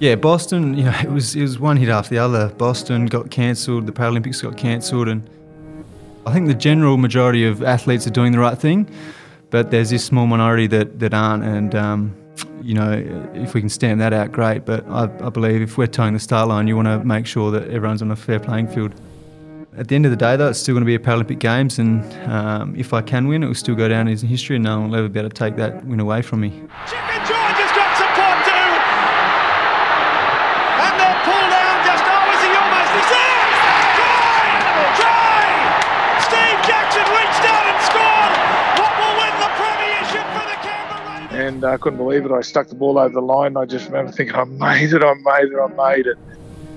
Yeah, Boston, it was one hit after the other. Boston got cancelled, the Paralympics got cancelled, and I think the general majority of athletes are doing the right thing, but there's this small minority that aren't, and if we can stamp that out, great. But I believe if we're towing the start line, you want to make sure that everyone's on a fair playing field. At the end of the day, though, it's still going to be a Paralympic Games, and if I can win, it will still go down as in history, and no one will ever be able to take that win away from me. Chicken George has got support too, and they'll pull down just is he almost? He's there! Try! Steve Jackson reached out and scored what will win the premiership for the Canberra. And I couldn't believe it. I stuck the ball over the line. I just remember thinking, I made it.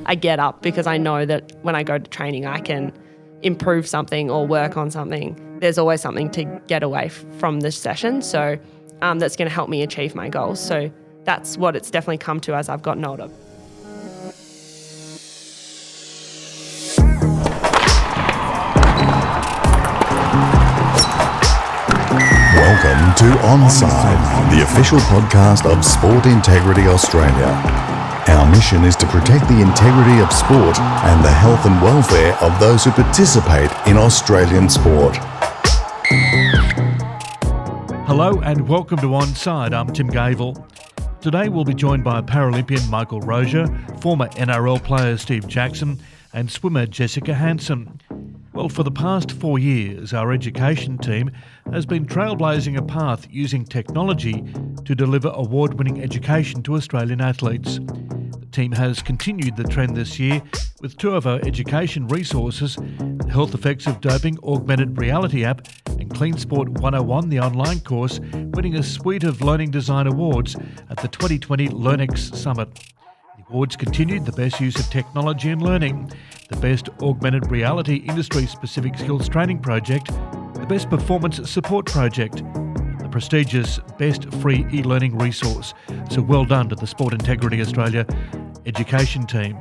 I get up because I know that when I go to training, I can improve something or work on something. There's always something to get away from this session, so that's going to help me achieve my goals. So that's what it's definitely come to as I've gotten older. Welcome to Onside, the official podcast of Sport Integrity Australia. Our mission is to protect the integrity of sport and the health and welfare of those who participate in Australian sport. Hello and welcome to Onside. I'm Tim Gavel. Today we'll be joined by Paralympian Michael Roeger, former NRL player Steve Jackson and swimmer Jessica Hansen. Well, for the past 4 years, our education team has been trailblazing a path using technology to deliver award-winning education to Australian athletes. The team has continued the trend this year with two of our education resources, the Health Effects of Doping Augmented Reality app and Clean Sport 101, the online course, winning a suite of learning design awards at the 2020 LearnX Summit. The awards continued the best use of technology in learning, the best augmented reality industry-specific skills training project, the best performance support project, and the prestigious best free e-learning resource. So well done to the Sport Integrity Australia education team.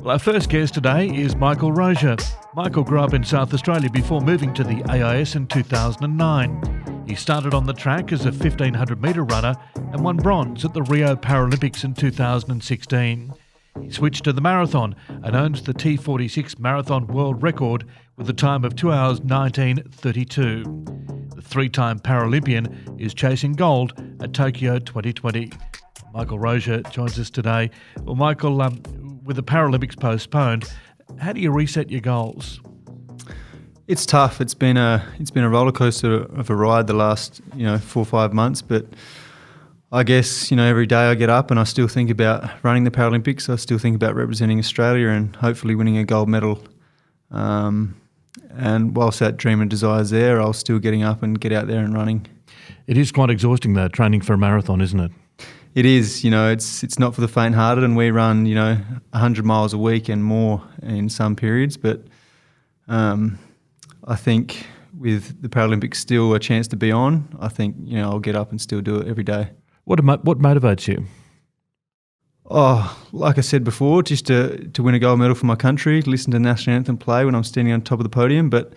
Well, our first guest today is Michael Roeger. Michael grew up in South Australia before moving to the AIS in 2009. He started on the track as a 1500 metre runner and won bronze at the Rio Paralympics in 2016. He switched to the marathon and owns the T46 marathon world record with a time of 2 hours 19:32. The three-time Paralympian is chasing gold at Tokyo 2020. Michael Roeger joins us today. Well, Michael, with the Paralympics postponed, how do you reset your goals? It's tough. It's been a roller coaster of a ride the last 4 or 5 months, but I guess every day I get up and I still think about running the Paralympics. I still think about representing Australia and hopefully winning a gold medal. And whilst that dream and desire is there, I'll still getting up and get out there and running. It is quite exhausting though, training for a marathon, isn't it? It is. It's not for the faint-hearted, and we run 100 miles a week and more in some periods. But I think with the Paralympics still a chance to be on, I think I'll get up and still do it every day. What motivates you? Oh, like I said before, just to win a gold medal for my country, listen to the national anthem play when I'm standing on top of the podium, but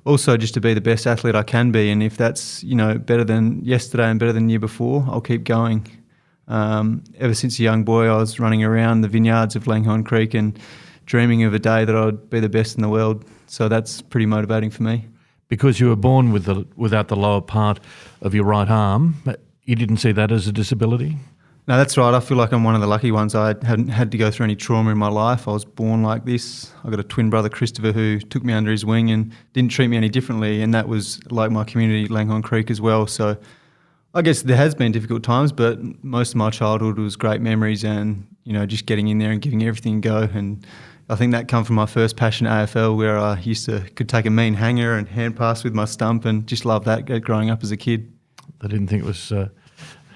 also just to be the best athlete I can be. And if that's better than yesterday and better than the year before, I'll keep going. Ever since a young boy, I was running around the vineyards of Langhorne Creek and dreaming of a day that I'd be the best in the world. So that's pretty motivating for me. Because you were born without the lower part of your right arm, you didn't see that as a disability? No, that's right. I feel like I'm one of the lucky ones. I hadn't had to go through any trauma in my life. I was born like this. I got a twin brother, Christopher, who took me under his wing and didn't treat me any differently, and that was like my community, Langhorne Creek, as well. So I guess there has been difficult times, but most of my childhood was great memories and, just getting in there and giving everything a go. And I think that come from my first passion at AFL, where I could take a mean hanger and hand pass with my stump and just love that growing up as a kid. I didn't think it was...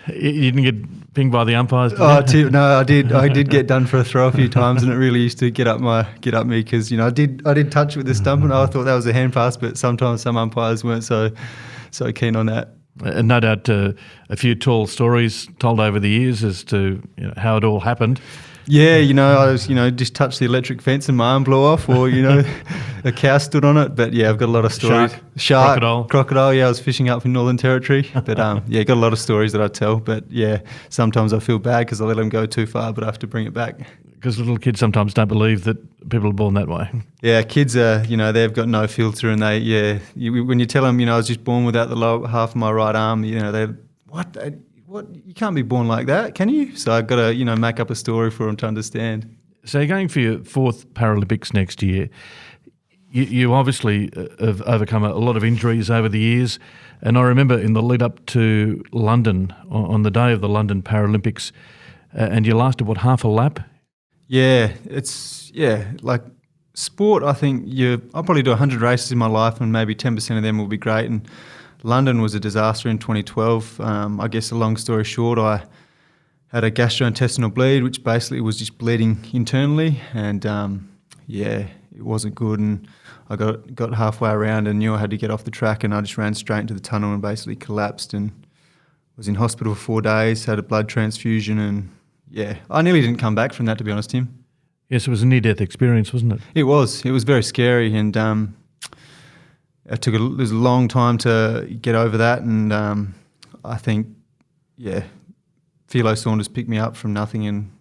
You didn't get pinged by the umpires, did you? No, I did. I did get done for a throw a few times, and it really used to get up me because I did touch it with the stump, and I thought that was a hand pass, but sometimes some umpires weren't so keen on that. And no doubt a few tall stories told over the years as to how it all happened. Yeah, I was, just touched the electric fence and my arm blew off, or, a cow stood on it. But yeah, I've got a lot of stories. Shark, crocodile. Yeah, I was fishing up in Northern Territory. But yeah, got a lot of stories that I tell. But yeah, sometimes I feel bad because I let them go too far, but I have to bring it back. Because little kids sometimes don't believe that people are born that way. Yeah, kids are, they've got no filter, and when you tell them, I was just born without the lower half of my right arm, they're, what? You can't be born like that, can you? So I've got to, make up a story for them to understand. So you're going for your 4th Paralympics next year. You obviously have overcome a lot of injuries over the years. And I remember in the lead up to London, on the day of the London Paralympics, and you lasted, half a lap? Yeah, like sport, I think I'll probably do 100 races in my life and maybe 10% of them will be great. And London was a disaster in 2012. I guess a long story short, I had a gastrointestinal bleed, which basically was just bleeding internally, and it wasn't good. And I got halfway around and knew I had to get off the track, and I just ran straight into the tunnel and basically collapsed and was in hospital for 4 days, had a blood transfusion, and yeah, I nearly didn't come back from that, to be honest, Tim. Yes, it was a near-death experience, wasn't it? It was very scary, and it was a long time to get over that, and I think, Philo Saunders picked me up from nothing, and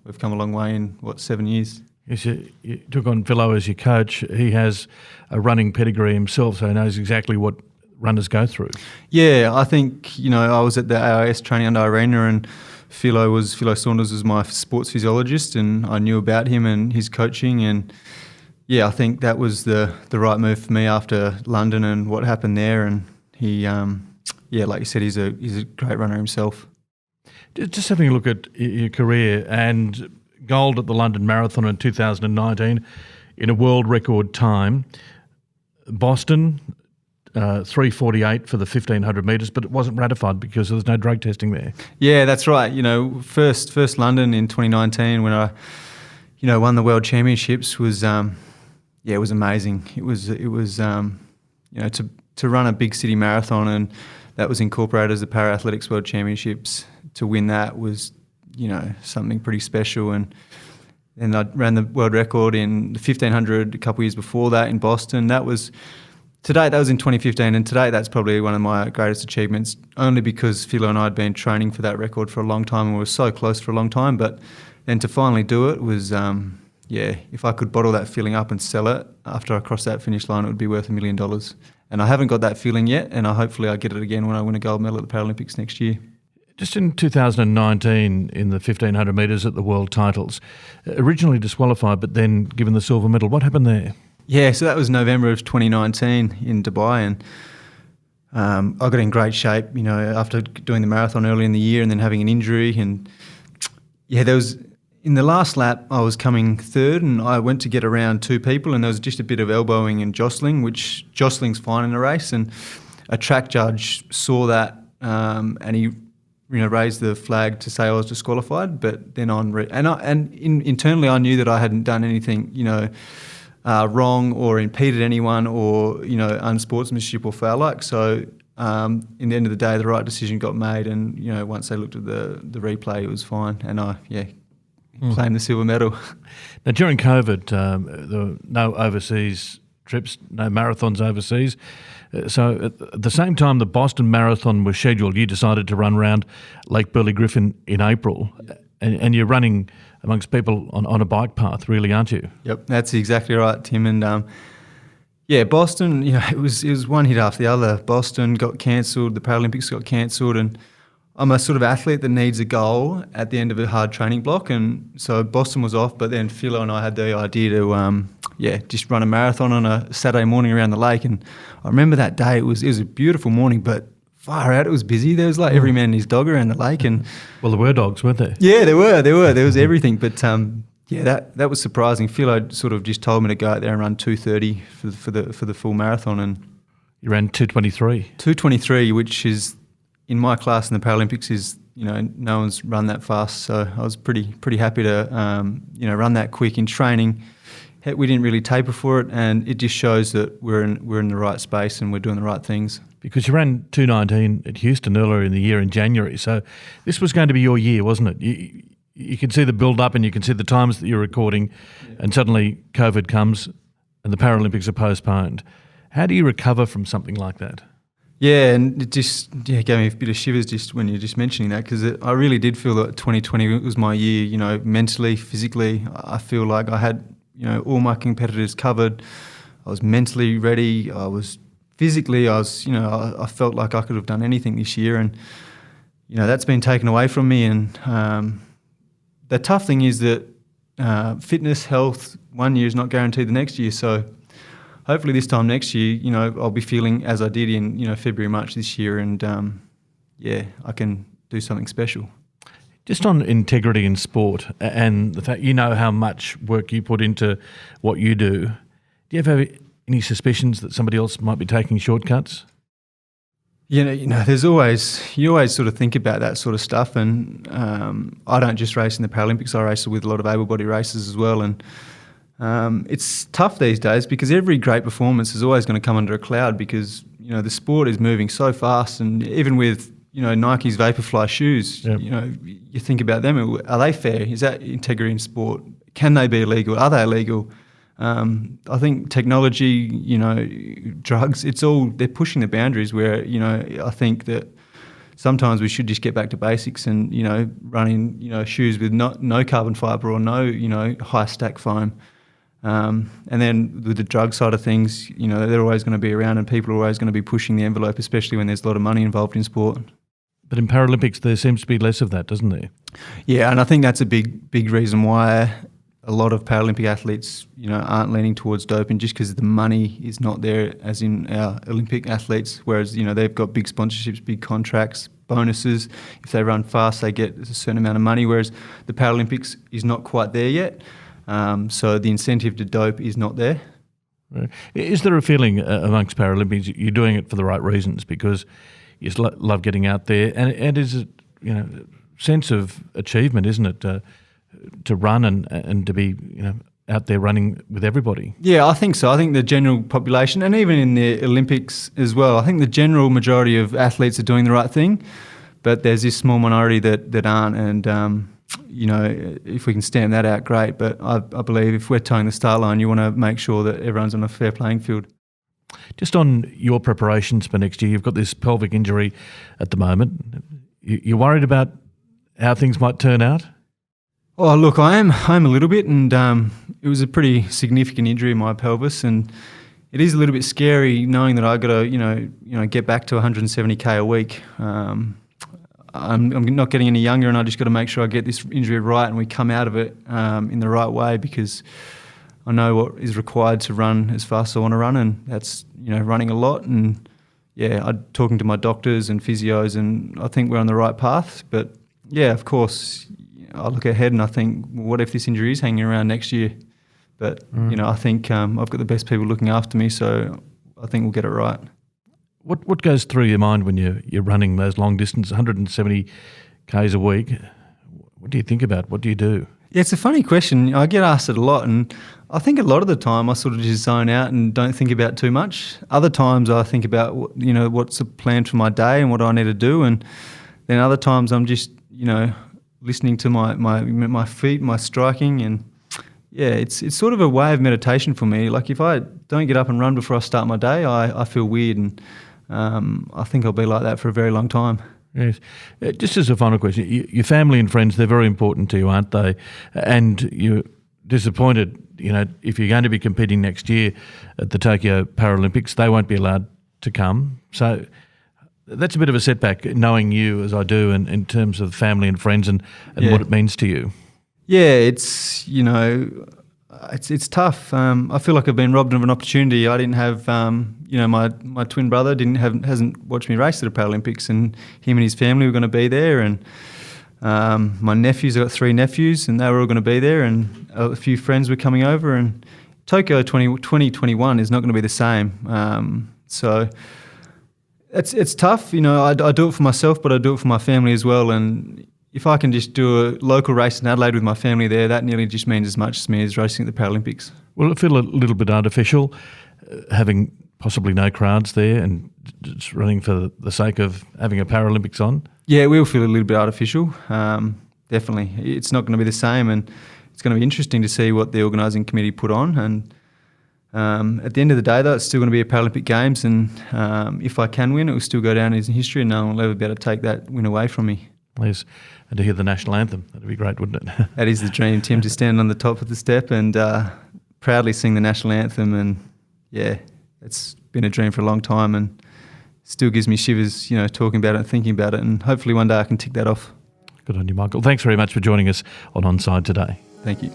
we've come a long way in 7 years. Yes, you took on Philo as your coach. He has a running pedigree himself, so he knows exactly what runners go through. Yeah, I think I was at the AIS training under Irena, and Philo Saunders was my sports physiologist, and I knew about him and his coaching, and yeah, I think that was the right move for me after London and what happened there. And he, like you said, he's a great runner himself. Just having a look at your career, and gold at the London Marathon in 2019 in a world record time. Boston, 3:48 for the 1,500 metres, but it wasn't ratified because there was no drug testing there. Yeah, that's right. First London in 2019 when I, won the World Championships was, it was amazing. It was to run a big city marathon, and that was incorporated as the Para-Athletics World Championships. To win that was, something pretty special. And I ran the world record in the 1,500 a couple of years before that in Boston. That was in 2015, and today that's probably one of my greatest achievements, only because Philo and I had been training for that record for a long time, and we were so close for a long time. But then to finally do it was, if I could bottle that feeling up and sell it after I crossed that finish line, it would be worth $1 million. And I haven't got that feeling yet, and hopefully I get it again when I win a gold medal at the Paralympics next year. Just in 2019, in the 1,500 metres at the World Titles, originally disqualified, but then given the silver medal. What happened there? Yeah, so that was November of 2019 in Dubai, and I got in great shape, after doing the marathon early in the year and then having an injury. And in the last lap, I was coming third, and I went to get around two people, and there was just a bit of elbowing and jostling, which jostling's fine in a race. And a track judge saw that, and he raised the flag to say I was disqualified. But then internally, I knew that I hadn't done anything, wrong or impeded anyone or, unsportsmanship or foul-like. So in the end of the day, the right decision got made, and, once they looked at the replay, it was fine. And I, claimed the silver medal. Now, during COVID, there were no overseas trips, no marathons overseas. So at the same time the Boston Marathon was scheduled, you decided to run around Lake Burley Griffin in April. And you're running amongst people on a bike path, really, aren't you? Yep, that's exactly right, Tim. And Boston, it was one hit after the other. Boston got cancelled, the Paralympics got cancelled, and I'm a sort of athlete that needs a goal at the end of a hard training block. And so Boston was off, but then Philo and I had the idea to just run a marathon on a Saturday morning around the lake. And I remember that day, it was a beautiful morning, but far out, it was busy. There was like every man and his dog around the lake. And well, there were dogs, weren't there? Yeah, there were. There was everything. But that was surprising. Philo sort of just told me to go out there and run 2:30 for the full marathon, and you ran 2:23. 2:23, which is in my class in the Paralympics is no one's run that fast. So I was pretty happy to run that quick in training. We didn't really taper for it, and it just shows that we're in the right space and we're doing the right things. Because you ran 2:19 at Houston earlier in the year in January, so this was going to be your year, wasn't it? you can see the build-up and you can see the times that you're recording, and suddenly COVID comes and the Paralympics are postponed. How do you recover from something like that? Yeah, and it just gave me a bit of shivers just when you're just mentioning that, because I really did feel that 2020 was my year, mentally, physically. I feel like I had, all my competitors covered. I was mentally ready. I was physically, I felt like I could have done anything this year, and, that's been taken away from me. And the tough thing is that fitness, health, 1 year is not guaranteed the next year. So hopefully this time next year, I'll be feeling as I did in, February, March this year, and I can do something special. Just on integrity in sport and the fact how much work you put into what you do, do you ever have any suspicions that somebody else might be taking shortcuts? There's you always sort of think about that sort of stuff, and I don't just race in the Paralympics. I race with a lot of able-bodied races as well, and it's tough these days because every great performance is always going to come under a cloud because, the sport is moving so fast, and even with, Nike's Vaporfly shoes, Yep. You think about them, are they fair? Is that integrity in sport? Can they be illegal? Are they illegal? I think technology, drugs, they're pushing the boundaries where, I think that sometimes we should just get back to basics and, running, shoes with no carbon fibre or no, high stack foam. And then with the drug side of things, they're always going to be around and people are always going to be pushing the envelope, especially when there's a lot of money involved in sport. But in Paralympics, there seems to be less of that, doesn't there? Yeah, and I think that's a big reason why a lot of Paralympic athletes, aren't leaning towards doping just because the money is not there as in our Olympic athletes, whereas, they've got big sponsorships, big contracts, bonuses. If they run fast, they get a certain amount of money, whereas the Paralympics is not quite there yet. So the incentive to dope is not there. Right. Is there a feeling amongst Paralympians you're doing it for the right reasons because you just love getting out there, and is it sense of achievement, isn't it, to run and to be out there running with everybody? Yeah, I think so. I think the general population, and even in the Olympics as well, I think the general majority of athletes are doing the right thing, but there's this small minority that aren't, and if we can stamp that out, great. But I believe if we're towing the start line, you want to make sure that everyone's on a fair playing field. Just on your preparations for next year, you've got this pelvic injury at the moment. You're worried about how things might turn out? Oh, look, I'm a little bit, and it was a pretty significant injury in my pelvis, and it is a little bit scary knowing that I got to get back to 170k a week. I'm not getting any younger, and I just got to make sure I get this injury right and we come out of it in the right way, because I know what is required to run as fast as I want to run, and that's running a lot. And I'm talking to my doctors and physios, and I think we're on the right path. But yeah, of course, I look ahead and I think, what if this injury is hanging around next year? But I think I've got the best people looking after me, so I think we'll get it right. What goes through your mind when you're running those long distance, 170 k's a week? What do you think about? What do you do? Yeah, it's a funny question. I get asked it a lot, and I think a lot of the time I sort of just zone out and don't think about too much. Other times I think about what's the plan for my day and what I need to do, and then other times I'm just listening to my feet, my striking, and it's sort of a way of meditation for me. Like if I don't get up and run before I start my day, I feel weird, and I think I'll be like that for a very long time. Yes. Just as a final question, your family and friends, they're very important to you, aren't they? And you're disappointed, if you're going to be competing next year at the Tokyo Paralympics, they won't be allowed to come. So that's a bit of a setback, knowing you as I do, and in terms of family and friends and what it means to you. Yeah, it's it's tough. I feel like I've been robbed of an opportunity. I didn't have, my twin brother hasn't watched me race at the Paralympics, and him and his family were going to be there, and my nephews, I've got 3 nephews, and they were all going to be there, and a few friends were coming over, and Tokyo 2021 is not going to be the same. So it's tough. I do it for myself, but I do it for my family as well, and if I can just do a local race in Adelaide with my family there, that nearly just means as much to me as racing at the Paralympics. Will it feel a little bit artificial, having possibly no crowds there and just running for the sake of having a Paralympics on? Yeah, it will feel a little bit artificial. definitely. It's not going to be the same, and it's going to be interesting to see what the organising committee put on. And at the end of the day, though, it's still going to be a Paralympic Games, and if I can win, it will still go down as history, and no one will ever be able to take that win away from me. Yes, and to hear the national anthem, that'd be great, wouldn't it? That is the dream, Tim, to stand on the top of the step and proudly sing the national anthem. And yeah, it's been a dream for a long time, and still gives me shivers, talking about it and thinking about it. And hopefully one day I can tick that off. Good on you, Michael. Thanks very much for joining us on Onside today. Thank you.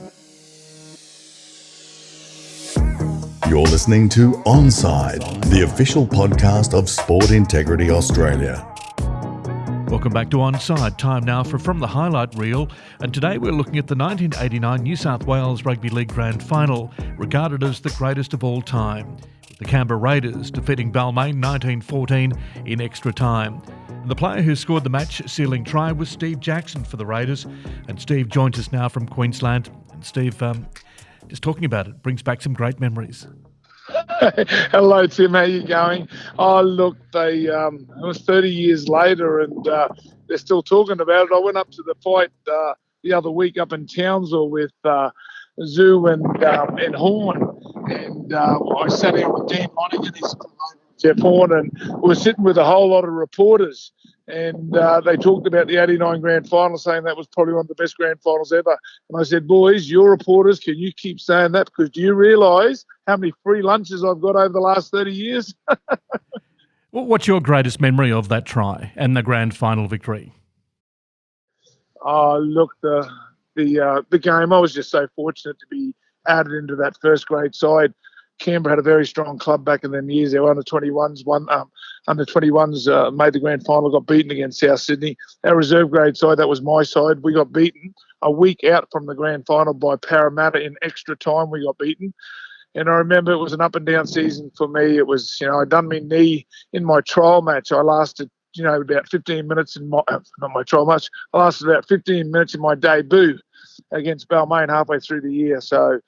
You're listening to Onside, the official podcast of Sport Integrity Australia. Welcome back to Onside. Time now for From the Highlight Reel. And today we're looking at the 1989 New South Wales Rugby League Grand Final, regarded as the greatest of all time, with the Canberra Raiders defeating Balmain 1914 in extra time. And the player who scored the match-sealing try was Steve Jackson for the Raiders. And Steve joins us now from Queensland. And Steve, just talking about it brings back some great memories. Hello, Tim. How you going? Oh, look, it was 30 years later, and they're still talking about it. I went up to the fight the other week up in Townsville with Zoo and Horn, and I sat down with Dan Monaghan, his Jeff Horn, and we were sitting with a whole lot of reporters, and they talked about the 89 grand final, saying that was probably one of the best grand finals ever. And I said, boys, you're reporters, can you keep saying that? Because do you realise how many free lunches I've got over the last 30 years? What's your greatest memory of that try and the grand final victory? Oh, look, the game, I was just so fortunate to be added into that first grade side. Canberra had a very strong club back in them years. Their under-21s made the grand final, got beaten against South Sydney. Our reserve grade side, that was my side, we got beaten. A week out from the grand final by Parramatta in extra time, we got beaten. And I remember it was an up-and-down season for me. It was, I'd done my knee in my trial match. I lasted, about 15 minutes in my, not my trial match, I lasted about 15 minutes in my debut against Balmain halfway through the year. So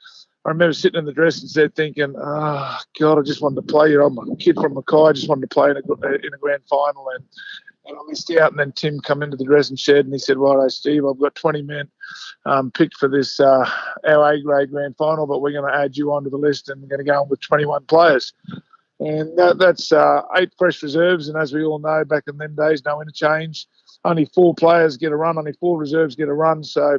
I remember sitting in the dressing set thinking, oh, God, I just wanted to play. I'm a kid from Mackay. I just wanted to play in a grand final. And I missed out. And then Tim come into the dressing shed and he said, righto, Steve, I've got 20 men picked for this our A-grade grand final, but we're going to add you onto the list and we're going to go on with 21 players. And that's 8 fresh reserves. And as we all know, back in them days, no interchange. Only 4 players get a run. Only 4 reserves get a run. So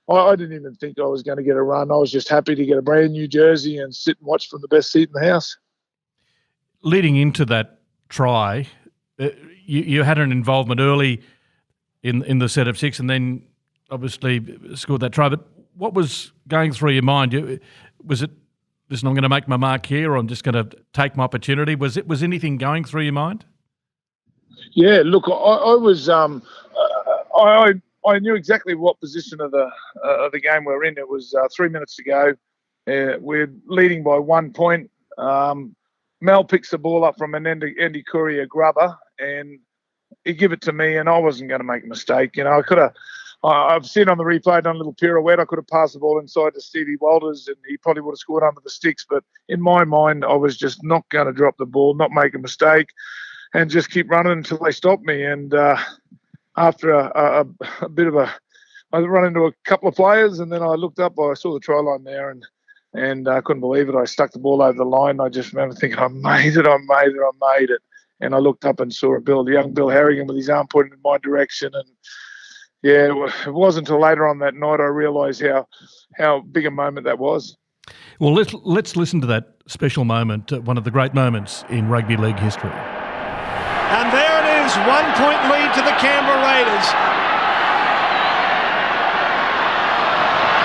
I didn't even think I was going to get a run. I was just happy to get a brand new jersey and sit and watch from the best seat in the house. Leading into that try, you had an involvement early in the set of 6 and then obviously scored that try. But what was going through your mind? Was it, listen, I'm going to make my mark here, or I'm just going to take my opportunity? Was anything going through your mind? Yeah, look, I was I knew exactly what position of the game we're in. It was 3 minutes to go. We're leading by 1 point. Mel picks the ball up from an Andy Courier grubber, and he give it to me, and I wasn't going to make a mistake. I could have. I've seen on the replay, done a little pirouette. I could have passed the ball inside to Stevie Walters, and he probably would have scored under the sticks. But in my mind, I was just not going to drop the ball, not make a mistake, and just keep running until they stopped me. And after a bit of I run into a couple of players, and then I looked up, I saw the try line there, and I couldn't believe it. I stuck the ball over the line. I just remember thinking, I made it. And I looked up and saw young Bill Harrigan with his arm pointing in my direction. And yeah, it wasn't until later on that night I realised how big a moment that was. Well, let's listen to that special moment, one of the great moments in rugby league history. And there it is, 1 point lead to the Canberra Raiders.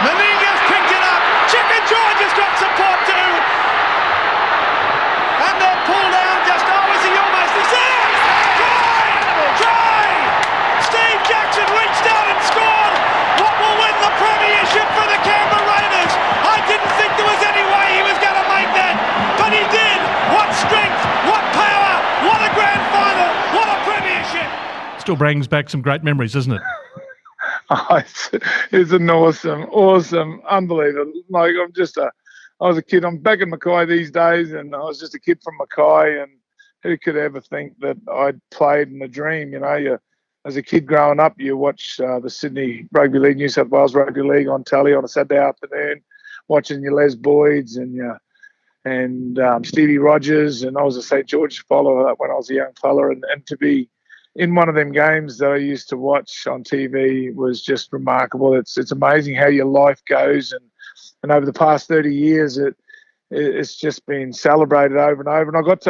Meninga's picked it up. Chicken George has got support too. And they're pulled down just, is he almost, he's there! Try! Steve Jackson reached out and scored. What will win the premiership for the Canberra Raiders? I didn't think there was any way he was going to make that, but he did. What strength, what power, what a grand final, what a premiership. Still brings back some great memories, doesn't it? It's an awesome, unbelievable. Like I was a kid. I'm back in Mackay these days, and I was just a kid from Mackay, and who could ever think that I'd played in a dream? as a kid growing up, you watch the Sydney Rugby League, New South Wales Rugby League on telly on a Saturday afternoon, watching your Les Boyds and Stevie Rogers, and I was a St George follower when I was a young fella, and to be in one of them games that I used to watch on TV was just remarkable. It's amazing how your life goes, and over the past 30 years, it's just been celebrated over and over. And I got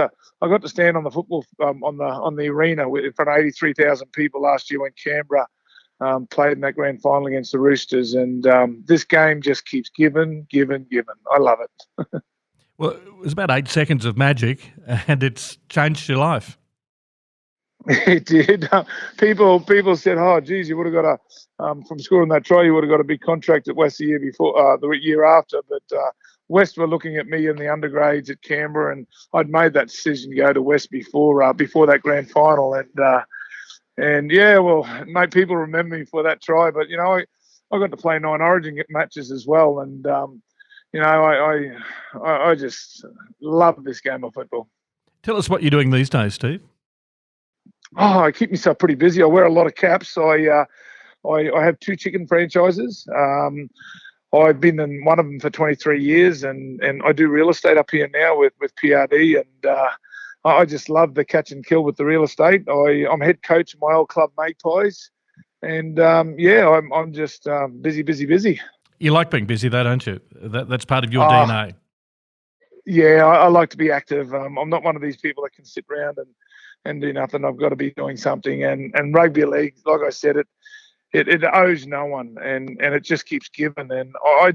to stand on the football on the arena in front of 83,000 people last year when Canberra played in that grand final against the Roosters, and this game just keeps giving. I love it. Well, it was about 8 seconds of magic, and it's changed your life. It did. People said, "Oh, geez, you would have got from scoring that try, you would have got a big contract at West the year before, the year after." But West were looking at me in the undergrades at Canberra, and I'd made that decision to go to West before that grand final, and yeah, well, mate, people remember me for that try. But I got to play 9 Origin matches as well, and I just love this game of football. Tell us what you're doing these days, Steve. Oh, I keep myself pretty busy. I wear a lot of caps. I have 2 chicken franchises. I've been in one of them for 23 years, and I do real estate up here now with PRD, and I just love the catch and kill with the real estate. I'm head coach of my old club Magpies, and I'm just busy. You like being busy, though, don't you? That's part of your DNA. Yeah, I like to be active. I'm not one of these people that can sit around and do nothing. I've got to be doing something. And rugby league, like I said, it owes no one, and it just keeps giving. And I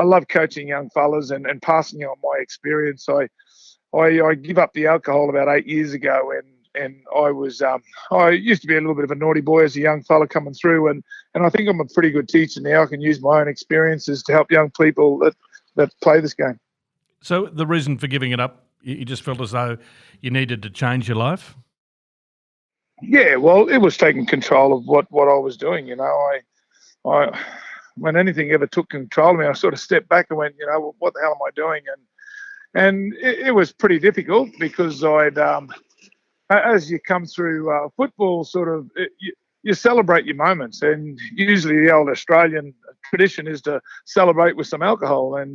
love coaching young fellas and passing on my experience. I give up the alcohol about 8 years ago, and I used to be a little bit of a naughty boy as a young fella coming through, and I think I'm a pretty good teacher now. I can use my own experiences to help young people that play this game. So the reason for giving it up, you just felt as though you needed to change your life? Yeah, well, it was taking control of what I was doing. I when anything ever took control of me, I sort of stepped back and went, what the hell am I doing? And it was pretty difficult because as you come through football, you celebrate your moments, and usually the old Australian tradition is to celebrate with some alcohol. I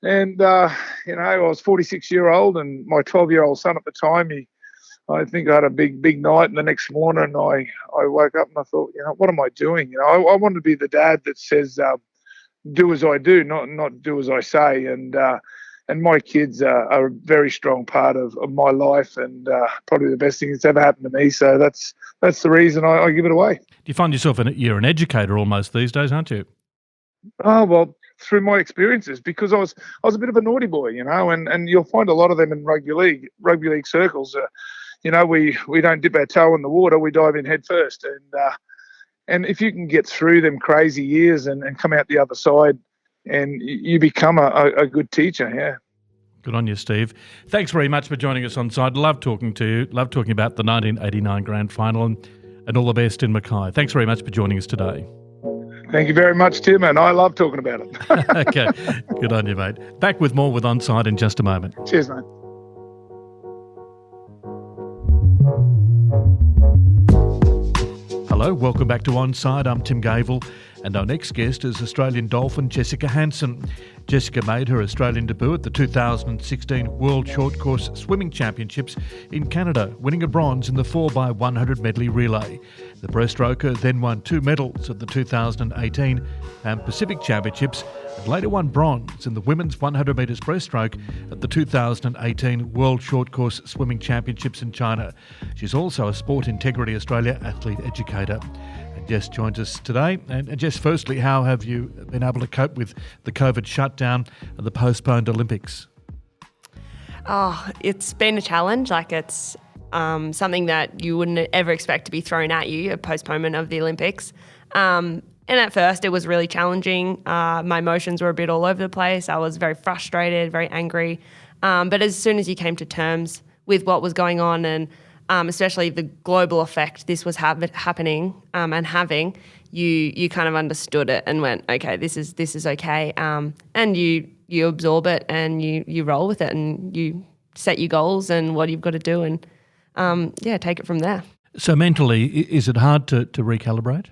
was 46-year-old, and my 12-year-old son at the time, I think I had a big night, and the next morning I woke up and I thought, what am I doing? I want to be the dad that says, do as I do, not do as I say. And my kids are a very strong part of my life, and probably the best thing that's ever happened to me. So that's the reason I give it away. Do you find yourself you're an educator almost these days, aren't you? Oh, well, through my experiences, because I was a bit of a naughty boy, and you'll find a lot of them in rugby league circles. We don't dip our toe in the water, we dive in head first. And if you can get through them crazy years and come out the other side, and you become a good teacher, yeah. Good on you, Steve. Thanks very much for joining us on Side. Love talking to you. Love talking about the 1989 Grand Final, and all the best in Mackay. Thanks very much for joining us today. Thank you very much, Tim, and I love talking about it. Okay, good on you, mate. Back with more with Onside in just a moment. Cheers, mate. Hello, welcome back to Onside. I'm Tim Gavel, and our next guest is Australian Dolphin Jessica Hansen. Jessica made her Australian debut at the 2016 World Short Course Swimming Championships in Canada, winning a bronze in the 4x100 medley relay. The breaststroker then won 2 medals at the 2018 Pan Pacific Championships and later won bronze in the women's 100 metres breaststroke at the 2018 World Short Course Swimming Championships in China. She's also a Sport Integrity Australia athlete educator. And Jess joins us today. And Jess, firstly, how have you been able to cope with the COVID shutdown and the postponed Olympics? Oh, it's been a challenge. It's something that you wouldn't ever expect to be thrown at you, a postponement of the Olympics. And at first it was really challenging. My emotions were a bit all over the place. I was very frustrated, very angry. But as soon as you came to terms with what was going on and especially the global effect this was happening and having, you kind of understood it and went, okay, this is okay. And you absorb it and you roll with it and you set your goals and what you've got to do and take it from there. So mentally, is it hard to recalibrate?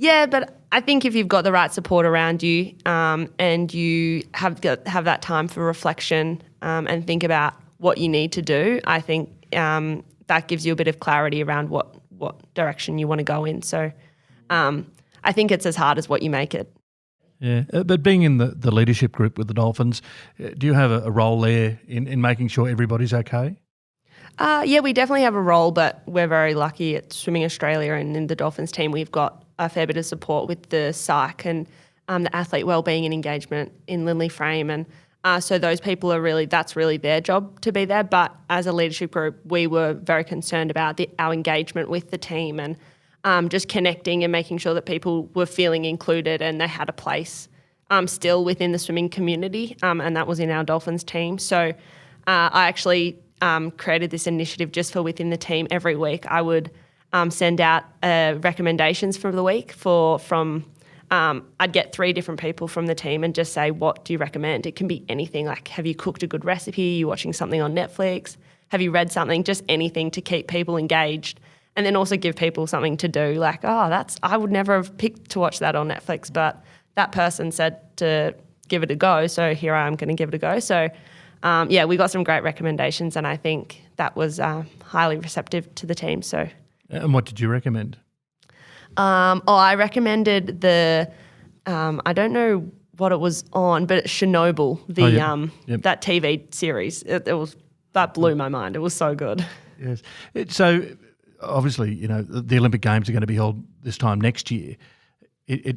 Yeah, but I think if you've got the right support around you and you have that time for reflection and think about what you need to do, I think that gives you a bit of clarity around what direction you want to go in. So I think it's as hard as what you make it. Yeah, but being in the leadership group with the Dolphins, do you have a role there in making sure everybody's okay? Yeah, we definitely have a role, but we're very lucky at Swimming Australia and in the Dolphins team we've got a fair bit of support with the psych and the athlete wellbeing and engagement in Lindley Frame. And so those people that's really their job to be there. But as a leadership group, we were very concerned about our engagement with the team and just connecting and making sure that people were feeling included and they had a place still within the swimming community, and that was in our Dolphins team. So I actually created this initiative just for within the team. Every week I would send out recommendations for the week I'd get 3 different people from the team and just say, what do you recommend? It can be anything, like have you cooked a good recipe? Are you watching something on Netflix? Have you read something? Just anything to keep people engaged. And then also give people something to do, like, I would never have picked to watch that on Netflix, but that person said to give it a go, so here I am going to give it a go. So, we got some great recommendations, and I think that was highly receptive to the team. So, and what did you recommend? I recommended I don't know what it was on, but Chernobyl, that TV series. That blew my mind. It was so good. Yes. So obviously, the Olympic Games are going to be held this time next year. It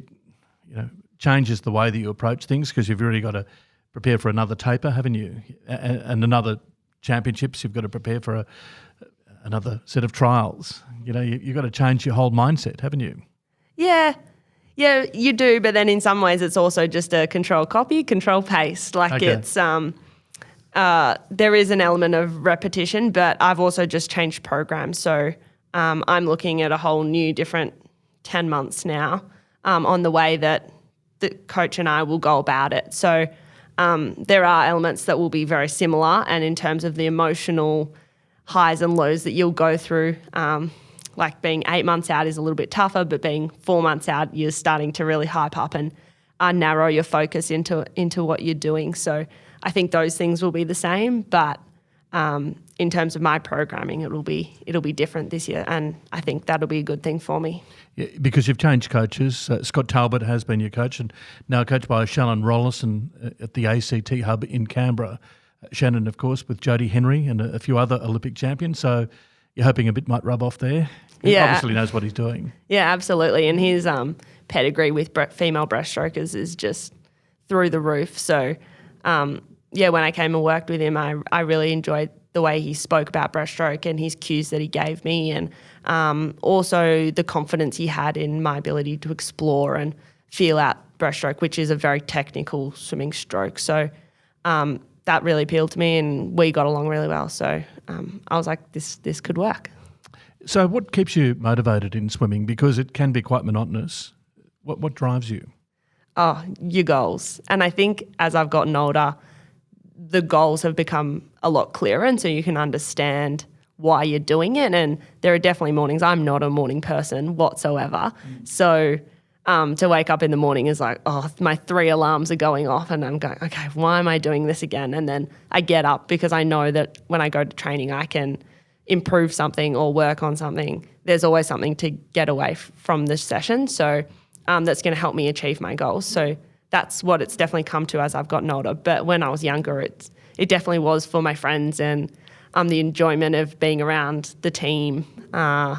changes the way that you approach things because you've really got to prepare for another taper, haven't you? And another championships, you've got to prepare for another set of trials. You've got to change your whole mindset, haven't you? Yeah, you do. But then in some ways, it's also just a control copy, control paste. It's there is an element of repetition, but I've also just changed programs. So I'm looking at a whole new different 10 months now on the way that the coach and I will go about it. So there are elements that will be very similar, and in terms of the emotional highs and lows that you'll go through, like being 8 months out is a little bit tougher, but being 4 months out, you're starting to really hype up and narrow your focus into what you're doing. So I think those things will be the same, but in terms of my programming, it'll be different this year, and I think that'll be a good thing for me. Yeah, because you've changed coaches. Scott Talbot has been your coach, and now coached by Shannon Rollison at the ACT Hub in Canberra. Shannon, of course, with Jodie Henry and a few other Olympic champions. So you're hoping a bit might rub off there. He obviously knows what he's doing. Yeah, absolutely. And his pedigree with female breaststrokers is just through the roof. So, when I came and worked with him, I really enjoyed the way he spoke about breaststroke and his cues that he gave me, and also the confidence he had in my ability to explore and feel out breaststroke, which is a very technical swimming stroke. So that really appealed to me, and we got along really well. So I was like, this could work. So what keeps you motivated in swimming? Because it can be quite monotonous. What drives you? Oh, your goals. And I think as I've gotten older, the goals have become a lot clearer, and so you can understand why you're doing it. And there are definitely mornings. I'm not a morning person whatsoever. So to wake up in the morning is like, my 3 alarms are going off, and I'm going, okay, why am I doing this again? And then I get up because I know that when I go to training, I can improve something or work on something. There's always something to get away from the session. So that's going to help me achieve my goals. So that's what it's definitely come to as I've gotten older. But when I was younger, it definitely was for my friends and the enjoyment of being around the team,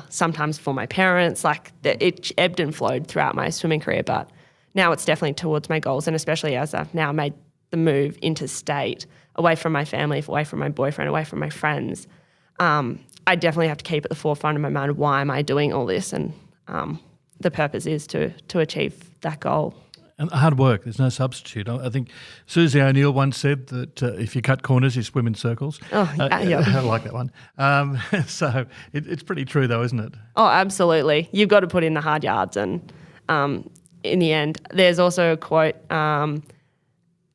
sometimes for my parents. It ebbed and flowed throughout my swimming career, but now it's definitely towards my goals, and especially as I've now made the move interstate, away from my family, away from my boyfriend, away from my friends. I definitely have to keep at the forefront of my mind, why am I doing all this? And the purpose is to achieve that goal. And hard work, there's no substitute. I think Susie O'Neill once said that if you cut corners, you swim in circles. Oh, yeah. I like that one. So it's pretty true though, isn't it? Oh, absolutely. You've got to put in the hard yards. And in the end, there's also a quote,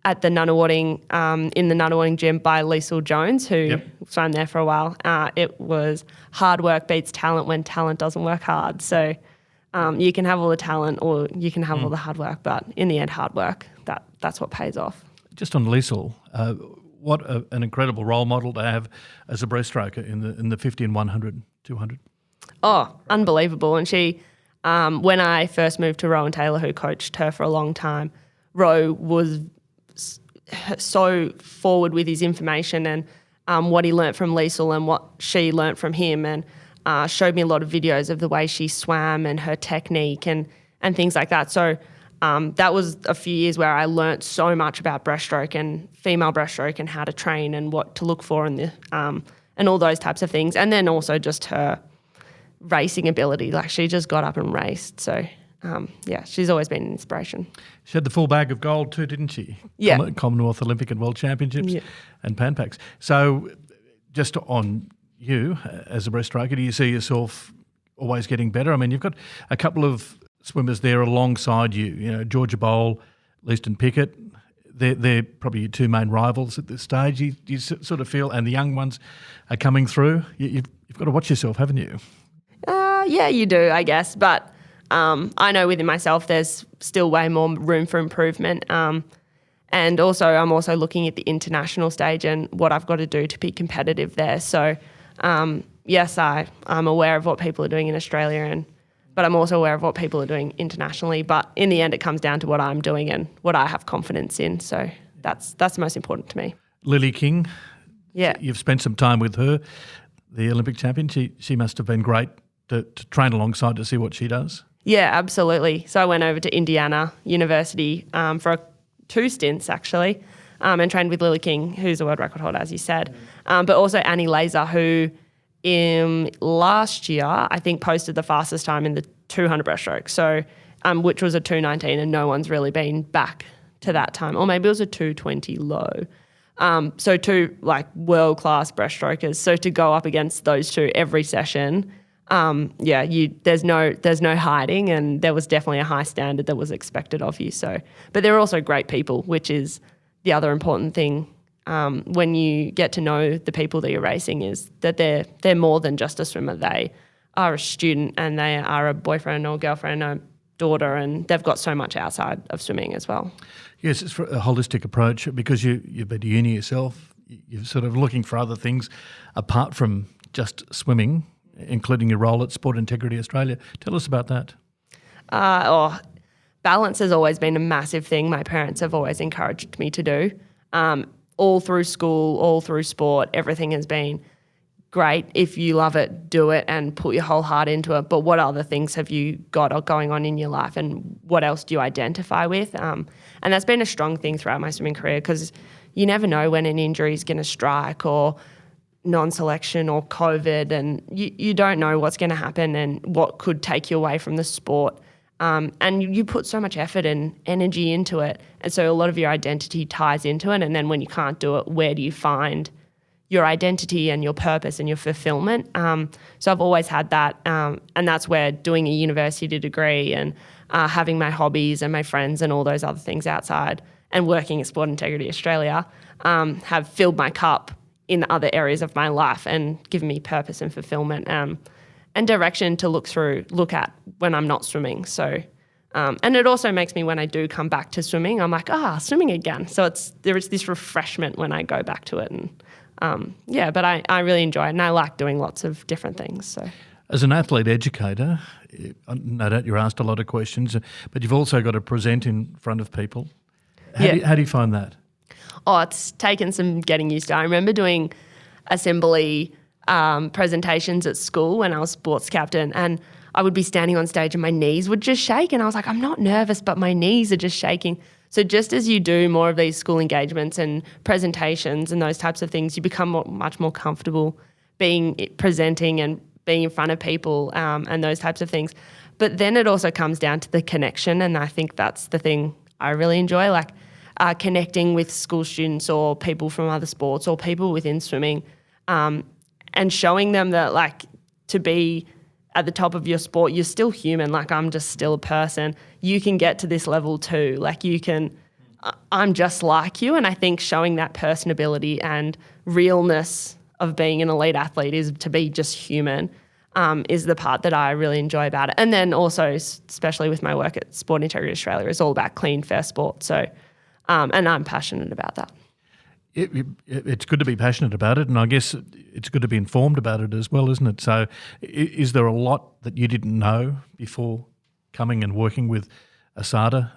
at the Nunawading, in the Nunawading gym by Liesl Jones, who swam there for a while. It was hard work beats talent when talent doesn't work hard. So you can have all the talent or you can have all the hard work, but in the end, hard work, that's what pays off. Just on Liesl, what an incredible role model to have as a breaststroker in the 50 and 100, 200. Oh, unbelievable. And she, when I first moved to Rowan Taylor, who coached her for a long time, Ro was so forward with his information and what he learnt from Liesl and what she learnt from him, and showed me a lot of videos of the way she swam and her technique and things like that. So that was a few years where I learnt so much about breaststroke and female breaststroke and how to train and what to look for and all those types of things. And then also just her racing ability. Like, she just got up and raced. So, she's always been an inspiration. She had the full bag of gold too, didn't she? Yeah. Commonwealth, Olympic and World Championships and Pan Pacs. So just on you as a breaststroker, do you see yourself always getting better? I mean, you've got a couple of swimmers there alongside you, Georgia Bowl, Leaston Pickett. They're probably your two main rivals at this stage. You sort of feel, and the young ones are coming through. You've got to watch yourself, haven't you? Yeah, you do, I guess. But I know within myself there's still way more room for improvement. And also I'm also looking at the international stage and what I've got to do to be competitive there. So, yes, I'm aware of what people are doing in Australia, but I'm also aware of what people are doing internationally. But in the end, it comes down to what I'm doing and what I have confidence in. So that's the most important to me. Lily King, yeah, you've spent some time with her, the Olympic champion. She must have been great to train alongside to see what she does. Yeah, absolutely. So I went over to Indiana University for 2 stints actually, and trained with Lily King, who's a world record holder, as you said, but also Annie Laser, who last year I think posted the fastest time in the 200 breaststroke, so which was a 2:19, and no one's really been back to that time, or maybe it was a 2:20 low. So two world-class breaststrokers. So to go up against those two every session, there's no hiding, and there was definitely a high standard that was expected of you. So, but they're also great people, which is the other important thing. When you get to know the people that you're racing, is that they're more than just a swimmer. They are a student, and they are a boyfriend or girlfriend or daughter, and they've got so much outside of swimming as well. Yes, it's a holistic approach, because you've been to uni yourself. You're sort of looking for other things apart from just swimming, including your role at Sport Integrity Australia. Tell us about that. Balance has always been a massive thing my parents have always encouraged me to do. All through school, all through sport, everything has been great. If you love it, do it and put your whole heart into it. But what other things have you got going on in your life, and what else do you identify with? And that's been a strong thing throughout my swimming career, because you never know when an injury is going to strike, or non-selection, or COVID, and you don't know what's going to happen and what could take you away from the sport. And you put so much effort and energy into it, and so a lot of your identity ties into it. And then when you can't do it, where do you find your identity and your purpose and your fulfillment? So I've always had that, and that's where doing a university degree and having my hobbies and my friends and all those other things outside, and working at Sport Integrity Australia have filled my cup in other areas of my life and given me purpose and fulfillment and direction to look at when I'm not swimming. So, and it also makes me, when I do come back to swimming, I'm like, swimming again. So there is this refreshment when I go back to it. And but I really enjoy it, and I like doing lots of different things. So, as an athlete educator, no doubt you're asked a lot of questions, but you've also got to present in front of people. How do you find that? Oh, it's taken some getting used to. I remember doing assembly presentations at school when I was sports captain, and I would be standing on stage and my knees would just shake, and I was like, I'm not nervous, but my knees are just shaking. So just as you do more of these school engagements and presentations and those types of things, you become much more comfortable presenting and being in front of people and those types of things. But then it also comes down to the connection, and I think that's the thing I really enjoy, like connecting with school students or people from other sports or people within swimming, and showing them that, like, to be at the top of your sport, you're still human. Like, I'm just still a person. You can get to this level too. Like, you can I'm just like you. And I think showing that personability and realness of being an elite athlete is to be just human, is the part that I really enjoy about it. And then also, especially with my work at Sport Integrity Australia, it's all about clean, fair sport. So, and I'm passionate about that. It's good to be passionate about it, and I guess it's good to be informed about it as well, isn't it? So is there a lot that you didn't know before coming and working with ASADA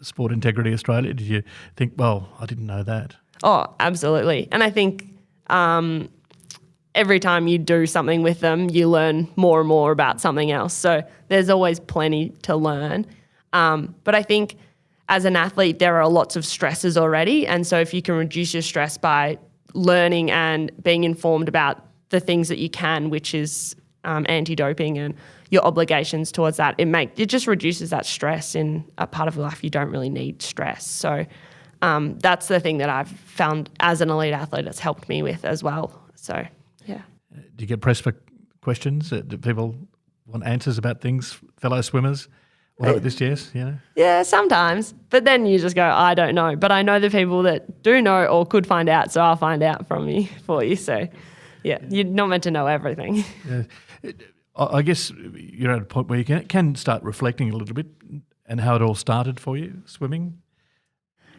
/ Sport Integrity Australia? Did you think, well, I didn't know that? Oh, absolutely. And I think every time you do something with them, you learn more and more about something else. So there's always plenty to learn. But I think as an athlete, there are lots of stresses already. And so if you can reduce your stress by learning and being informed about the things that you can, which is anti-doping and your obligations towards that, it just reduces that stress in a part of life you don't really need stress. So that's the thing that I've found as an elite athlete that's helped me with as well. So, yeah. Do you get pressed for questions? Do people want answers about things, fellow swimmers? What about this, Jess? Yeah, sometimes. But then you just go, I don't know. But I know the people that do know or could find out, so I'll find out for you. So, yeah, you're not meant to know everything. Yeah. I guess you're at a point where you can start reflecting a little bit and how it all started for you, swimming.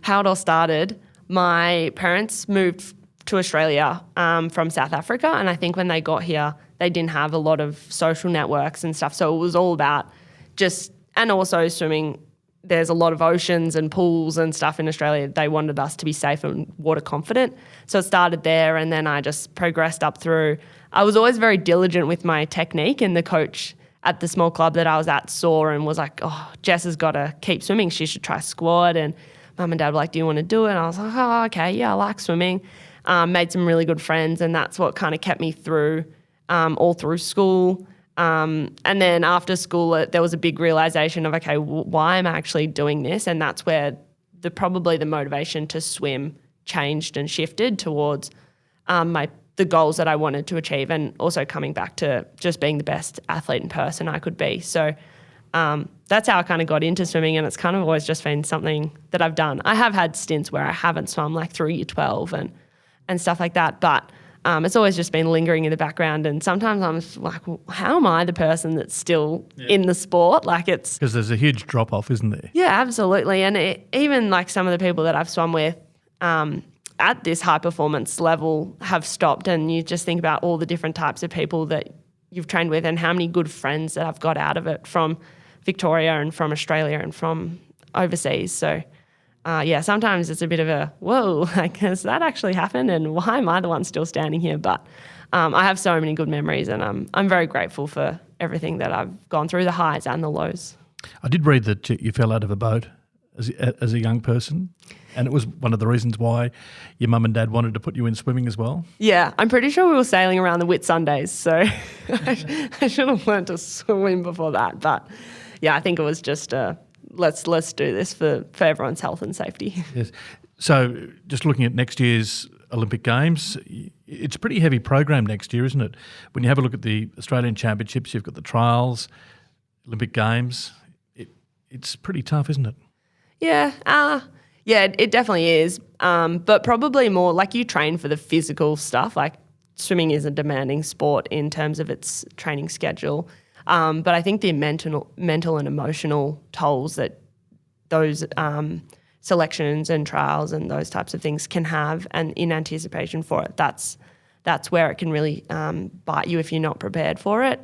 How it all started, my parents moved to Australia from South Africa, and I think when they got here, they didn't have a lot of social networks and stuff, so it was all about and also swimming. There's a lot of oceans and pools and stuff in Australia. They wanted us to be safe and water confident. So it started there, and then I just progressed up through. I was always very diligent with my technique, and the coach at the small club that I was at saw and was like, oh, Jess has got to keep swimming. She should try squad. And Mum and Dad were like, do you want to do it? And I was like, oh, okay, yeah, I like swimming. Made some really good friends, and that's what kind of kept me through all through school. And then after school, there was a big realization of, okay, why am I actually doing this? And that's where probably the motivation to swim changed and shifted towards the goals that I wanted to achieve, and also coming back to just being the best athlete and person I could be. So that's how I kind of got into swimming, and it's kind of always just been something that I've done. I have had stints where I haven't swum, like through year 12 and stuff like that, but it's always just been lingering in the background, and sometimes I'm like, well, how am I the person that's still in the sport? Like, it's... Because there's a huge drop-off, isn't there? Yeah, absolutely. And even like some of the people that I've swum with at this high-performance level have stopped, and you just think about all the different types of people that you've trained with and how many good friends that I've got out of it from Victoria and from Australia and from overseas. So... sometimes it's a bit of a, whoa, like, has that actually happened? And why am I the one still standing here? But I have so many good memories, and I'm very grateful for everything that I've gone through, the highs and the lows. I did read that you fell out of a boat as a young person, and it was one of the reasons why your mum and dad wanted to put you in swimming as well. Yeah, I'm pretty sure we were sailing around the Whitsundays, so I should have learned to swim before that. But yeah, I think it was just let's do this for everyone's health and safety. Yes. So just looking at next year's Olympic Games, it's a pretty heavy program next year, isn't it? When you have a look at the Australian Championships, you've got the trials, Olympic Games. It's pretty tough, isn't it? Yeah. It definitely is. But probably more like you train for the physical stuff. Like swimming is a demanding sport in terms of its training schedule. But I think the mental and emotional tolls that those selections and trials and those types of things can have, and in anticipation for it, that's where it can really bite you if you're not prepared for it.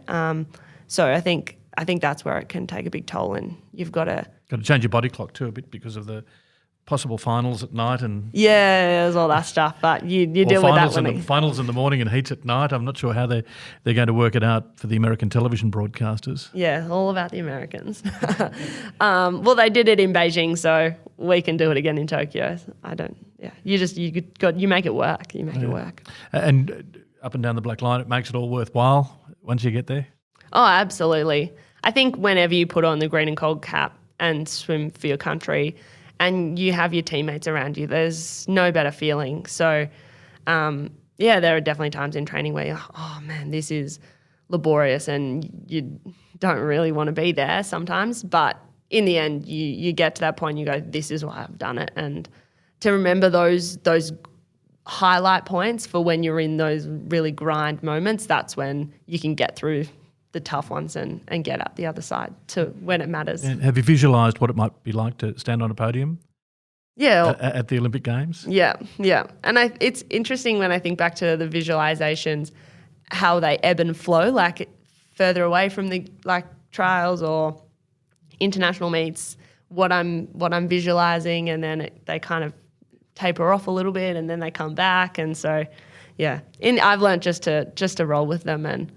So I think that's where it can take a big toll, and you've got to change your body clock too a bit because of the possible finals at night and there's all that stuff. But you deal with that finals in the morning and heats at night. I'm not sure how they're going to work it out for the American television broadcasters. Yeah, all about the Americans. Well, they did it in Beijing, so we can do it again in Tokyo. You make it work. You make it work. And up and down the black line, it makes it all worthwhile once you get there. Oh, absolutely. I think whenever you put on the green and gold cap and swim for your country, and you have your teammates around you, there's no better feeling. So, there are definitely times in training where you're like, oh man, this is laborious, and you don't really want to be there sometimes. But in the end, you get to that point, you go, this is why I've done it. And to remember those highlight points for when you're in those really grind moments, that's when you can get through the tough ones and get out the other side to when it matters. And have you visualised what it might be like to stand on a podium? Yeah. At the Olympic Games? Yeah. And it's interesting when I think back to the visualizations, how they ebb and flow, like further away from the trials or international meets, what I'm visualizing, and then they kind of taper off a little bit and then they come back. And so, yeah, I've learned just to roll with them and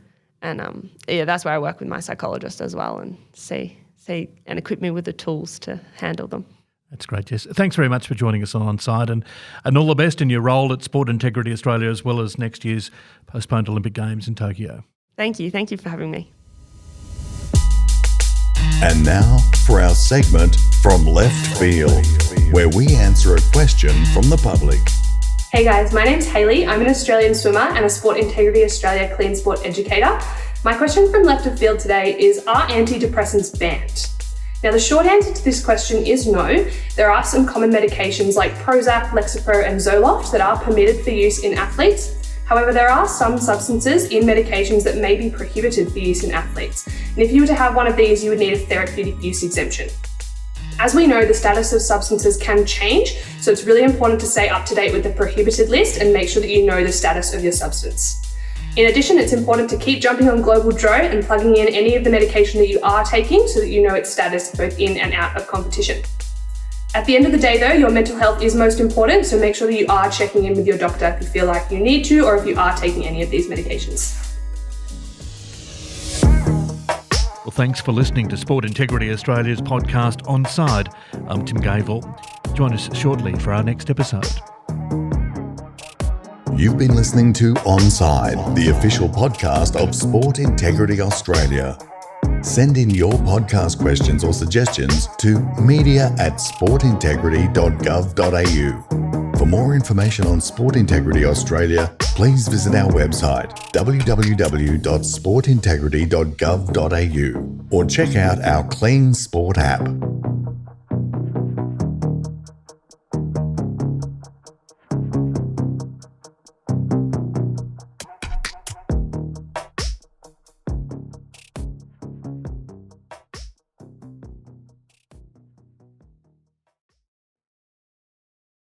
that's where I work with my psychologist as well and see and equip me with the tools to handle them. That's great, Jess. Thanks very much for joining us on Onside, and all the best in your role at Sport Integrity Australia, as well as next year's postponed Olympic Games in Tokyo. Thank you. Thank you for having me. And now for our segment From Left Field, where we answer a question from the public. Hey guys, my name's Hayley. I'm an Australian swimmer and a Sport Integrity Australia Clean Sport educator. My question from left of field today is, are antidepressants banned? Now the short answer to this question is no. There are some common medications like Prozac, Lexapro and Zoloft that are permitted for use in athletes. However, there are some substances in medications that may be prohibited for use in athletes. And if you were to have one of these, you would need a therapeutic use exemption. As we know, the status of substances can change, so it's really important to stay up to date with the prohibited list and make sure that you know the status of your substance. In addition, it's important to keep jumping on Global Dro and plugging in any of the medication that you are taking so that you know its status both in and out of competition. At the end of the day though, your mental health is most important, so make sure that you are checking in with your doctor if you feel like you need to, or if you are taking any of these medications. Well, thanks for listening to Sport Integrity Australia's podcast Onside. I'm Tim Gavel. Join us shortly for our next episode. You've been listening to Onside, the official podcast of Sport Integrity Australia. Send in your podcast questions or suggestions to media@sportintegrity.gov.au. For more information on Sport Integrity Australia, please visit our website www.sportintegrity.gov.au or check out our Clean Sport app.